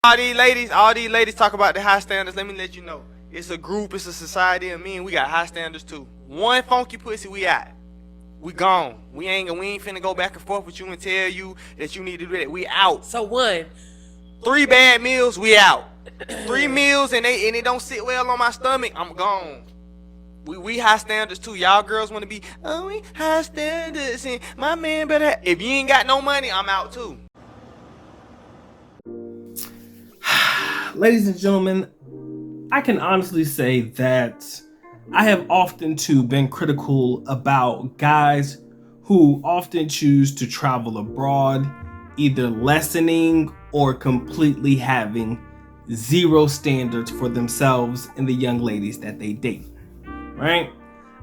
All these ladies talk about the high standards. Let me let you know. It's a group, it's a society of men. We got high standards too. One funky pussy, we out. We gone. We ain't finna go back and forth with you and tell you that you need to do that. We out. So one. 3 bad meals, we out. 3 meals and they don't sit well on my stomach, I'm gone. We high standards too. Y'all girls wanna be, oh, we high standards and my man better if you ain't got no money, I'm out too. Ladies and gentlemen, I can honestly say that I have often too been critical about guys who often choose to travel abroad, either lessening or completely having zero standards for themselves and the young ladies that they date, right?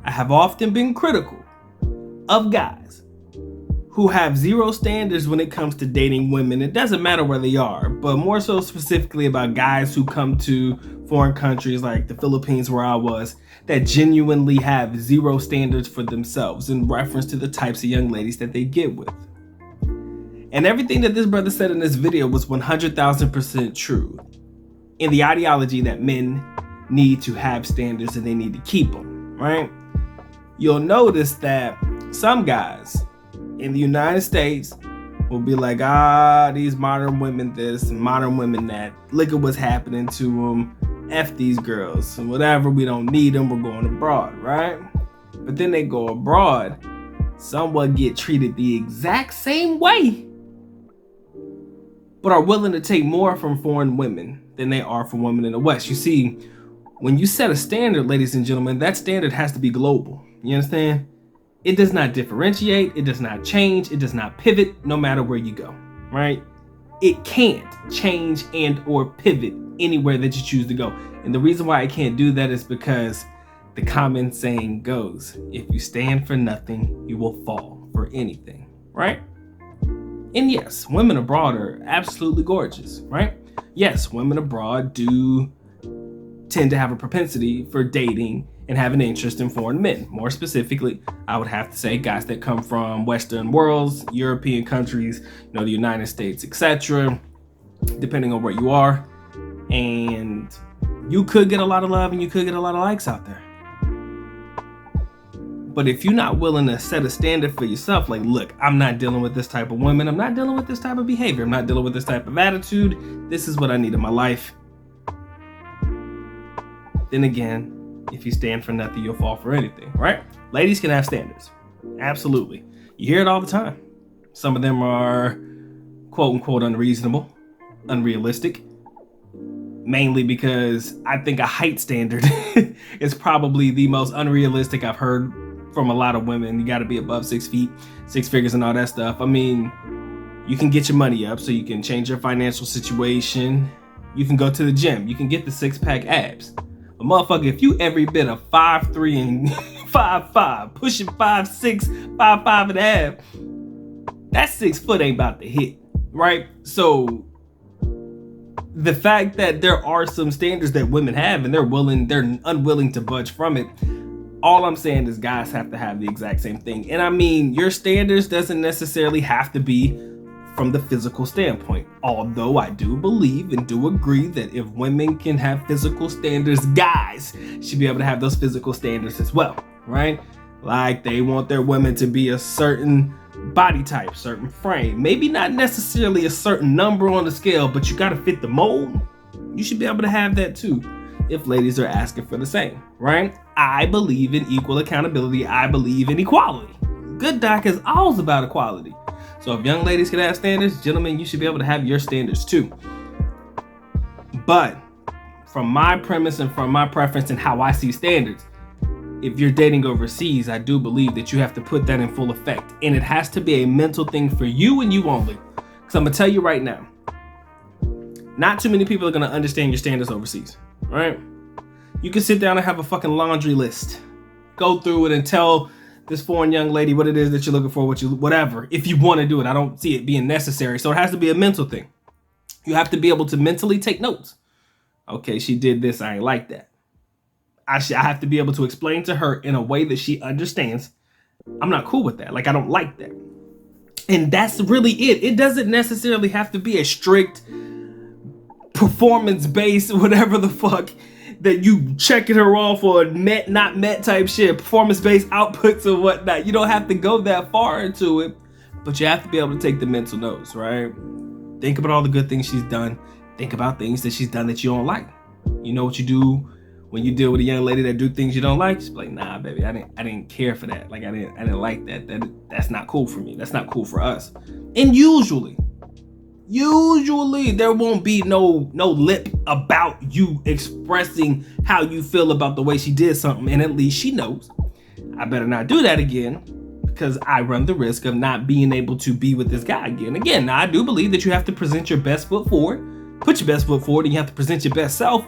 I have often been critical of guys who have zero standards when it comes to dating women. It doesn't matter where they are, but more so specifically about guys who come to foreign countries like the Philippines, where I was, that genuinely have zero standards for themselves in reference to the types of young ladies that they get with. And everything that this brother said in this video was 100,000% true in the ideology that men need to have standards and they need to keep them, right? You'll notice that some guys in the United States will be like, these modern women this and modern women that. Look at what's happening to them. F these girls and whatever. We don't need them. We're going abroad, right? But then they go abroad. Someone get treated the exact same way, but are willing to take more from foreign women than they are from women in the West. You see, when you set a standard, ladies and gentlemen, that standard has to be global. You understand? It does not differentiate, it does not change, it does not pivot no matter where you go, right? It can't change and or pivot anywhere that you choose to go. And the reason why it can't do that is because the common saying goes, if you stand for nothing, you will fall for anything, right? And yes, women abroad are absolutely gorgeous, right? Yes, women abroad do tend to have a propensity for dating and have an interest in foreign men. More specifically, I would have to say guys that come from Western worlds, European countries, the United States, etc., depending on where you are. And you could get a lot of love and you could get a lot of likes out there. But if you're not willing to set a standard for yourself, like, look, I'm not dealing with this type of women, I'm not dealing with this type of behavior, I'm not dealing with this type of attitude, this is what I need in my life. Then again, if you stand for nothing, you'll fall for anything, right? Ladies can have standards. Absolutely. You hear it all the time. Some of them are quote unquote unreasonable, unrealistic, mainly because I think a height standard is probably the most unrealistic I've heard from a lot of women. You got to be above 6 feet, 6 figures and all that stuff. I mean, you can get your money up so you can change your financial situation. You can go to the gym. You can get the 6-pack abs. But motherfucker, if you every bit of 5'3" and 5'5", pushing 5'6", 5'5" and a half, that 6 foot ain't about to hit, right? So the fact that there are some standards that women have and they're unwilling to budge from it, all I'm saying is guys have to have the exact same thing. And I mean, your standards doesn't necessarily have to be from the physical standpoint. Although I do believe and do agree that if women can have physical standards, guys should be able to have those physical standards as well, right? Like they want their women to be a certain body type, certain frame, maybe not necessarily a certain number on the scale, but you gotta fit the mold. You should be able to have that too if ladies are asking for the same, right? I believe in equal accountability. I believe in equality. Good Doc is always about equality. So if young ladies can have standards, gentlemen, you should be able to have your standards too. But from my premise and from my preference and how I see standards, if you're dating overseas, I do believe that you have to put that in full effect. And it has to be a mental thing for you and you only. Because I'm going to tell you right now, not too many people are going to understand your standards overseas, right? You can sit down and have a fucking laundry list. Go through it and tell this foreign young lady what it is that you're looking for, whatever, if you want to do it. I don't see it being necessary. So it has to be a mental thing. You have to be able to mentally take notes. Okay, she did this. I ain't like that. I have to be able to explain to her in a way that she understands. I'm not cool with that. Like, I don't like that. And that's really it. It doesn't necessarily have to be a strict performance-based, whatever the fuck, that you checking her off on met, not met type shit, performance-based outputs and whatnot. You don't have to go that far into it, but you have to be able to take the mental notes, right? Think about all the good things she's done. Think about things that she's done that you don't like. You know what you do when you deal with a young lady that do things you don't like? She's like, nah, baby, I didn't care for that. Like, I didn't like that. That's not cool for me. That's not cool for us. And usually there won't be no lip about you expressing how you feel about the way she did something, and at least she knows, I better not do that again, because I run the risk of not being able to be with this guy again. Again, now I do believe that you have to present your best foot forward, put your best foot forward, and you have to present your best self.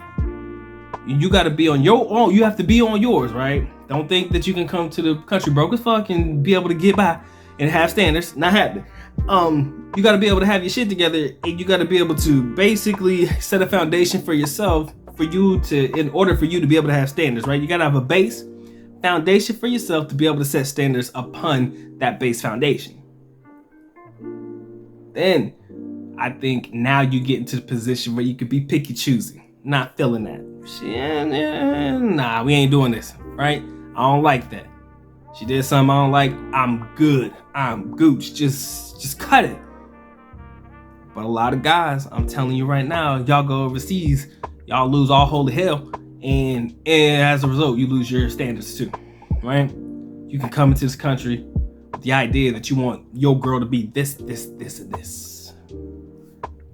You got to be on your own. You have to be on yours, right? Don't think that you can come to the country broke as fuck and be able to get by and have standards. Not happening. You got to be able to have your shit together, and you got to be able to basically set a foundation for yourself in order for you to be able to have standards, right? You got to have a base foundation for yourself to be able to set standards upon that base foundation. Then I think now you get into the position where you could be picky choosy, not feeling that. Nah, we ain't doing this, right? I don't like that. She did something I don't like. I'm good. I'm gooch. Just cut it. But a lot of guys, I'm telling you right now, y'all go overseas, y'all lose all holy hell, and as a result, you lose your standards too, right? You can come into this country with the idea that you want your girl to be this, and this.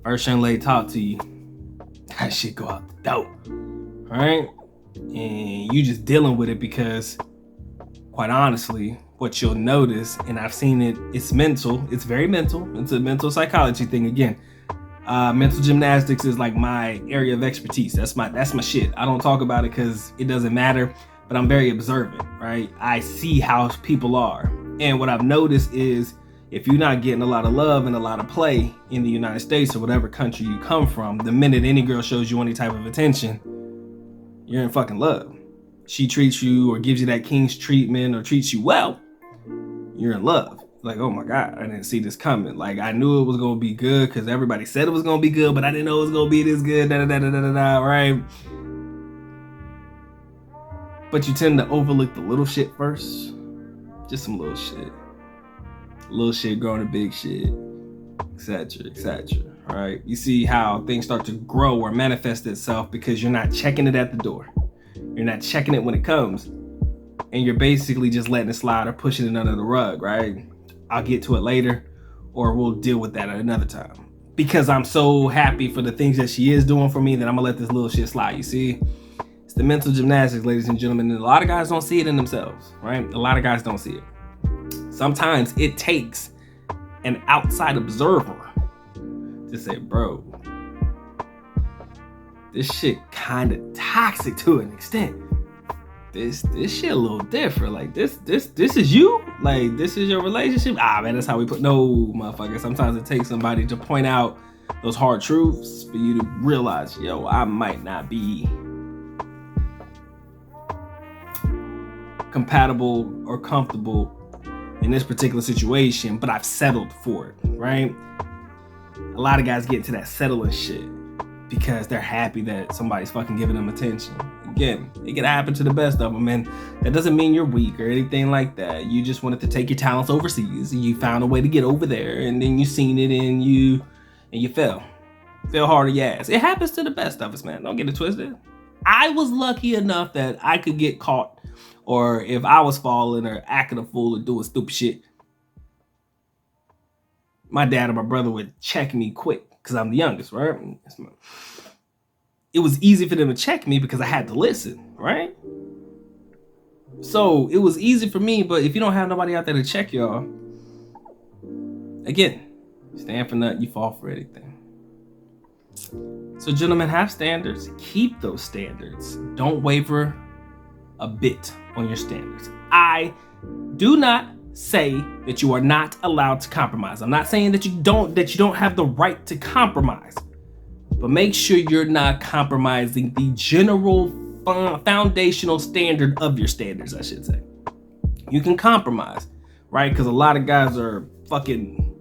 First young lady talk to you, that shit go out the door, right? And you just dealing with it because, quite honestly, what you'll notice, and I've seen it, it's mental. It's very mental. It's a mental psychology thing again. Mental gymnastics is like my area of expertise. That's my shit. I don't talk about it because it doesn't matter, but I'm very observant, right? I see how people are. And what I've noticed is if you're not getting a lot of love and a lot of play in the United States or whatever country you come from, the minute any girl shows you any type of attention, you're in fucking love. She treats you or gives you that king's treatment or treats you well, you're in love. Like, oh my God, I didn't see this coming. Like, I knew it was gonna be good because everybody said it was gonna be good, but I didn't know it was gonna be this good, right? But you tend to overlook the little shit first. Just some little shit. Little shit growing to big shit, etc., right? You see how things start to grow or manifest itself because you're not checking it at the door. You're not checking it when it comes. And you're basically just letting it slide or pushing it under the rug, right? I'll get to it later, or we'll deal with that at another time. Because I'm so happy for the things that she is doing for me that I'm gonna let this little shit slide, you see? It's the mental gymnastics, ladies and gentlemen, and a lot of guys don't see it in themselves, right? A lot of guys don't see it. Sometimes it takes an outside observer to say, bro, this shit kind of toxic to an extent. This shit a little different. Like this is you? Like this is your relationship? Ah man, that's how we put no motherfucker. Sometimes it takes somebody to point out those hard truths for you to realize, yo, I might not be compatible or comfortable in this particular situation, but I've settled for it, right? A lot of guys get into that settling shit because they're happy that somebody's fucking giving them attention. Again, it can happen to the best of them, and that doesn't mean you're weak or anything like that. You just wanted to take your talents overseas, and you found a way to get over there, and then you seen it, and you fell hard on your ass. It happens to the best of us, man. Don't get it twisted. I was lucky enough that I could get caught, or if I was falling or acting a fool or doing stupid shit, my dad or my brother would check me quick because I'm the youngest, right? It was easy for them to check me because I had to listen, right? So it was easy for me, but if you don't have nobody out there to check y'all, again, stand for nothing, you fall for anything. So gentlemen, have standards, keep those standards. Don't waver a bit on your standards. I do not say that you are not allowed to compromise. I'm not saying that you don't have the right to compromise. But make sure you're not compromising the general foundational standard of your standards, I should say. You can compromise, right? Because a lot of guys are fucking...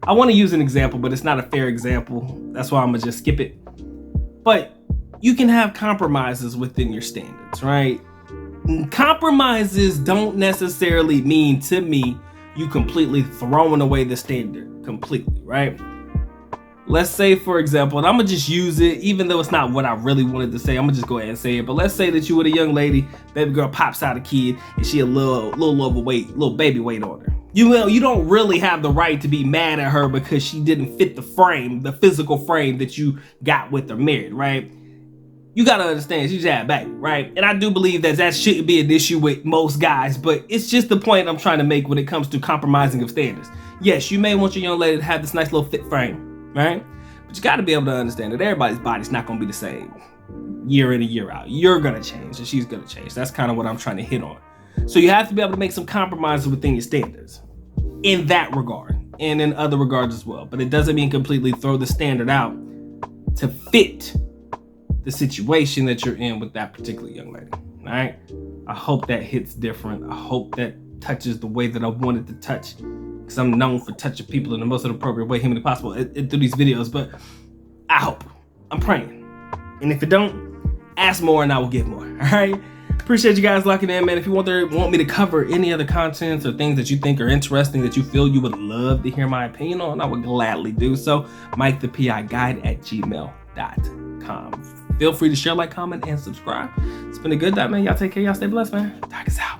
I I want to use an example, but it's not a fair example. That's why I'm gonna just skip it. But you can have compromises within your standards, right? Compromises don't necessarily mean, to me, you completely throwing away the standard completely, right? Let's say, for example, and I'm gonna just use it, even though it's not what I really wanted to say, I'm gonna just go ahead and say it. But let's say that you with a young lady, baby girl pops out a kid, and she a little overweight, little baby weight on her. You don't really have the right to be mad at her because she didn't fit the frame, the physical frame that you got with her married, right? You gotta understand, she's had baby, right? And I do believe that shouldn't be an issue with most guys, but it's just the point I'm trying to make when it comes to compromising of standards. Yes, you may want your young lady to have this nice little fit frame, right? But you gotta be able to understand that everybody's body's not gonna be the same year in and year out. You're gonna change and she's gonna change. That's kind of what I'm trying to hit on. So you have to be able to make some compromises within your standards in that regard and in other regards as well. But it doesn't mean completely throw the standard out to fit the situation that you're in with that particular young lady. All right. I hope that hits different. I hope that touches the way that I wanted to touch, because I'm known for touching people in the most inappropriate way humanly possible through these videos. But I hope, I'm praying. And if it don't, ask more and I will give more. All right. Appreciate you guys locking in, man. If you want me to cover any other contents or things that you think are interesting that you feel you would love to hear my opinion on, I would gladly do so. MikeThePIGuide@gmail.com. Feel free to share, like, comment, and subscribe. It's been a good night, man. Y'all take care. Y'all stay blessed, man. Doc is out.